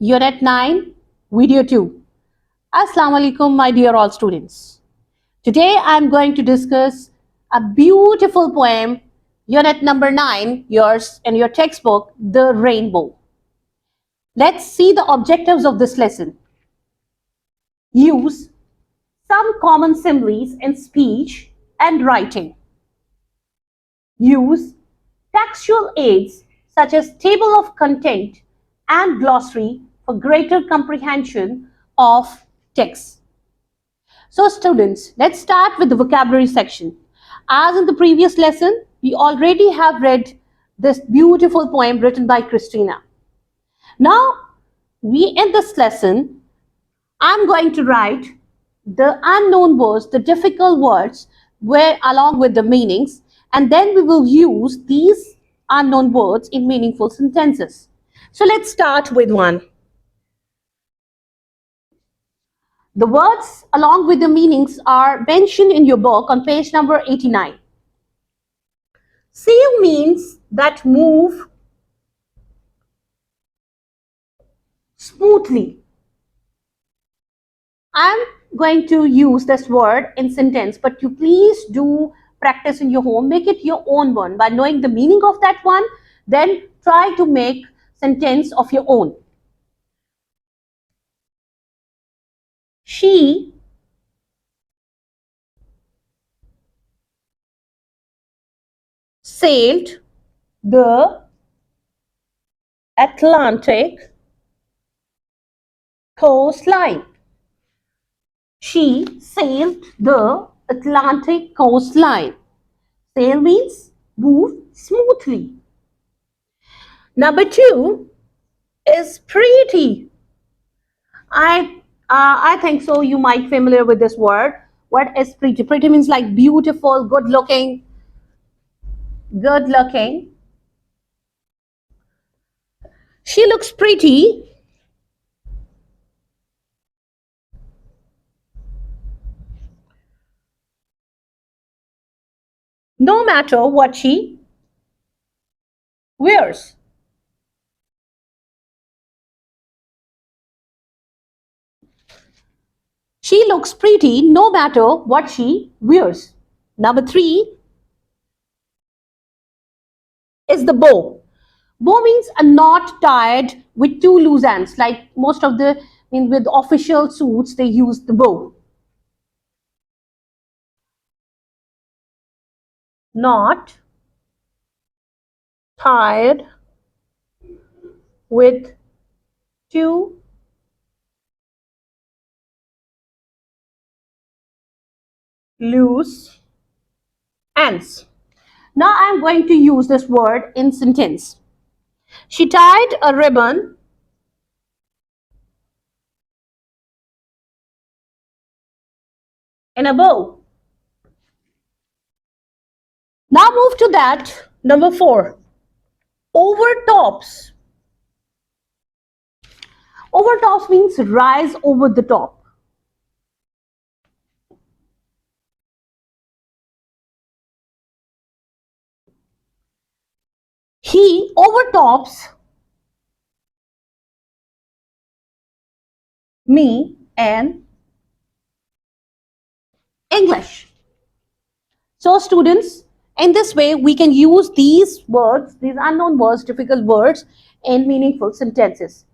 Unit 9, Video 2. Assalamu alaikum, my dear all students. Today I am going to discuss a beautiful poem, Unit number 9, yours in your textbook, The Rainbow. Let's see the objectives of this lesson. Use some common similes in speech and writing. Use textual aids such as table of content and glossary for greater comprehension of text. So students, let's start with the vocabulary section. As in the previous lesson, we already have read this beautiful poem written by Christina. Now, in this lesson, I'm going to write the unknown words, the difficult words, along with the meanings, and then we will use these unknown words in meaningful sentences. So let's start with one. The words along with the meanings are mentioned in your book on page number 89. Sail means that move smoothly. I'm going to use this word in sentence, but you please do practice in your home. Make it your own one. By knowing the meaning of that one, then try to make sentence of your own. She sailed the Atlantic coastline. She sailed the Atlantic coastline. Sail means move smoothly. Number 2 is pretty. I think so you might familiar with this word. What is pretty? Pretty means like beautiful, good looking. Good looking. She looks pretty. No matter what she wears. She looks pretty no matter what she wears. Number 3 is the bow. Bow means a knot tied with 2 loose ends. Like most of with official suits, they use the bow. Knot tied with 2 loose ends. Now I'm going to use this word in sentence. She tied a ribbon in a bow. Now move to that, number 4. Overtops. Overtops means rise over the top. He overtops me in English. So students, in this way we can use these words, these unknown words, difficult words in meaningful sentences.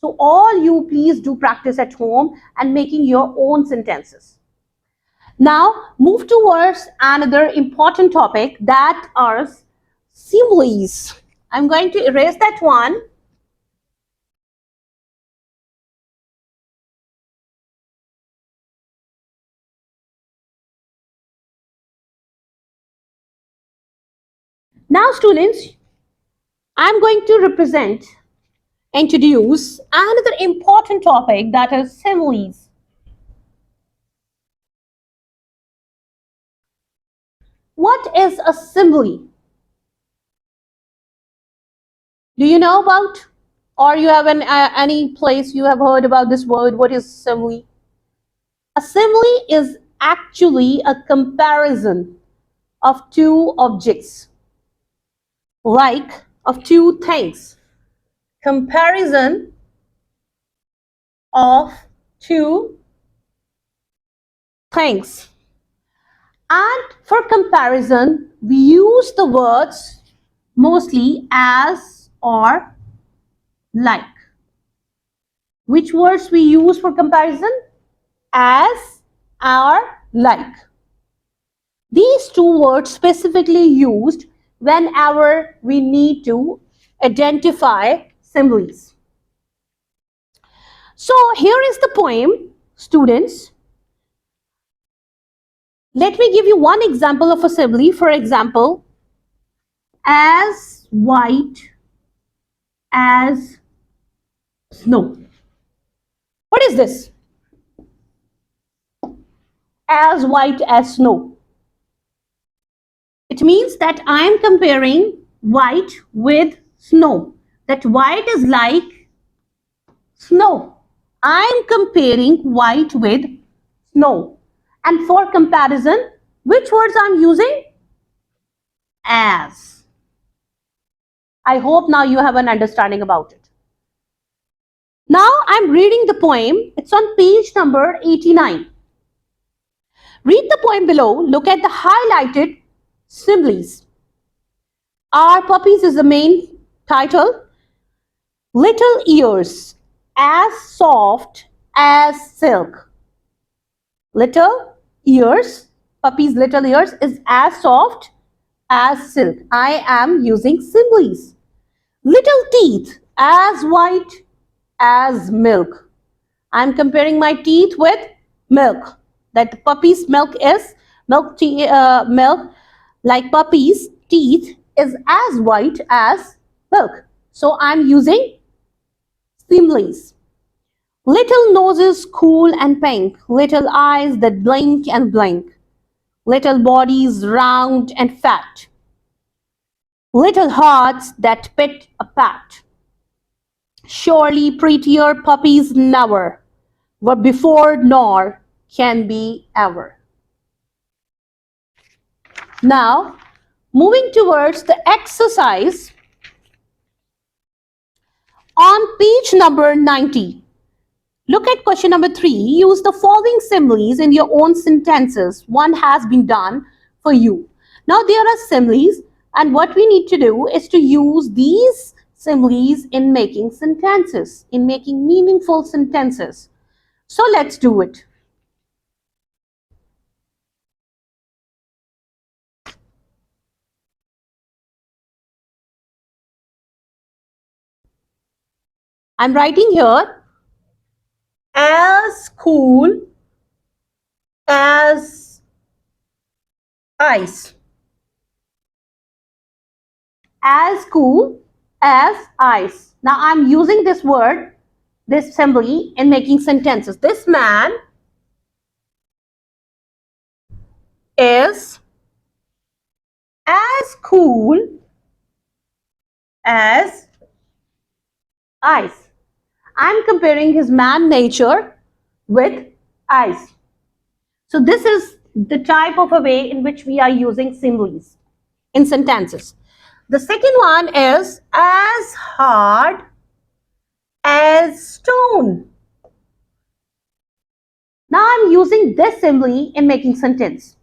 So all you please do practice at home and making your own sentences. Now move towards another important topic, that are similes. I'm going to erase that one. Now students, I'm going to introduce another important topic, that is similes. What is a simile? Do you know about, or you have any place you have heard about this word? What is simile? A simile is actually a comparison of 2 objects, like of 2 things. Comparison of two things. And for comparison, we use the words mostly as or like. Which words we use for comparison? As or like. These two words specifically used whenever we need to identify similes. So here is the poem, students. Let me give you one example of a simile. For example, as white as snow. What is this? As white as snow. It means that I am comparing white with snow. That white is like snow. I am comparing white with snow. And for comparison, which words I am using? As. I hope now you have an understanding about it. Now I'm reading the poem. It's on page number 89. Read the poem below. Look at the highlighted similes. Our puppies is the main title. Little ears as soft as silk. Little ears, puppy's little ears is as soft as silk. I am using similes. Little teeth as white as milk. I am comparing my teeth with milk. That the puppy's milk is milk, milk like puppy's teeth is as white as milk. So I am using similes. Little noses cool and pink, little eyes that blink and blink, little bodies round and fat, little hearts that pit a pat. Surely prettier puppies never were before nor can be ever. Now, moving towards the exercise on page number 90. Look at question number 3. Use the following similes in your own sentences. One has been done for you. Now there are similes, and what we need to do is to use these similes in making sentences, in making meaningful sentences. So let's do it. I'm writing here, as cool as ice. As cool as ice. Now I'm using this word, this simile, in making sentences. This man is as cool as ice. I'm comparing his man nature with ice. So this is the type of a way in which we are using similes in sentences. The second one is as hard as stone. Now I'm using this simile in making sentence.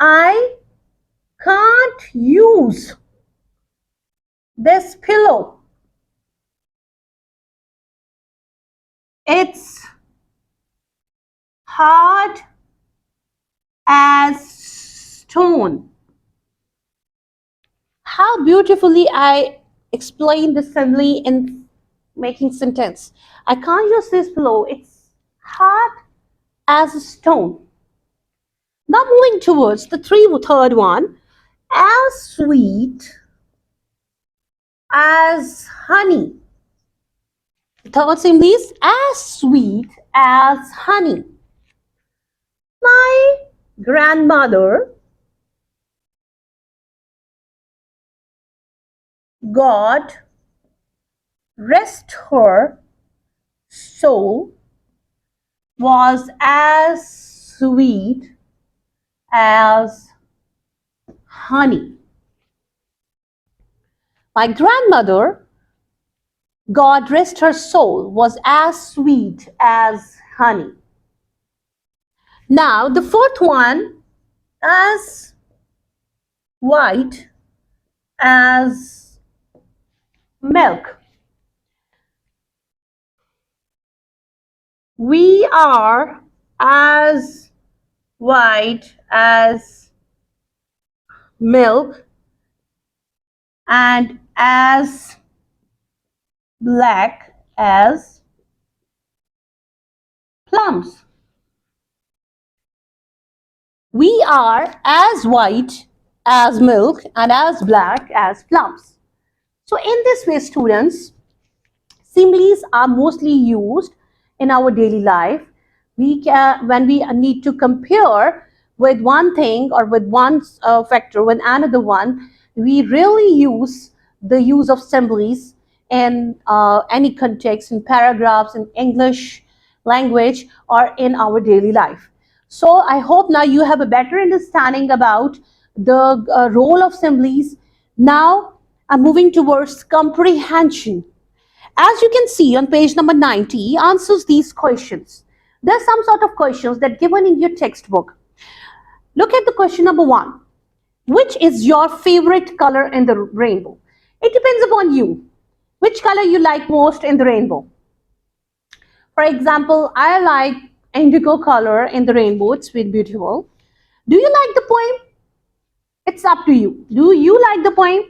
I can't use this pillow. It's hard as stone. How beautifully I explain the simile in making sentence. I can't use this pillow. It's hard as a stone. Now moving towards the third one. As sweet as honey. The third simile is as sweet as honey. My grandmother God rest her soul was as sweet as honey. My grandmother God rest her soul, was as sweet as honey. Now, the fourth one, as white as milk. We are as white as milk and as black as plums. We are as white as milk and as black as plums. So in this way, students, similes are mostly used in our daily life. When we need to compare with one thing or with one factor with another one, we really use the use of similes in any context, in paragraphs, in English language, or in our daily life. So I hope now you have a better understanding about the role of similes. Now I'm moving towards comprehension. As you can see on page number 90, answers these questions. There's some sort of questions that given in your textbook. Look at the question number 1. Which is your favorite color in the rainbow? It depends upon you. Which color you like most in the rainbow? For example, I like indigo color in the rainbow. It's very beautiful. Do you like the poem? It's up to you. Do you like the poem?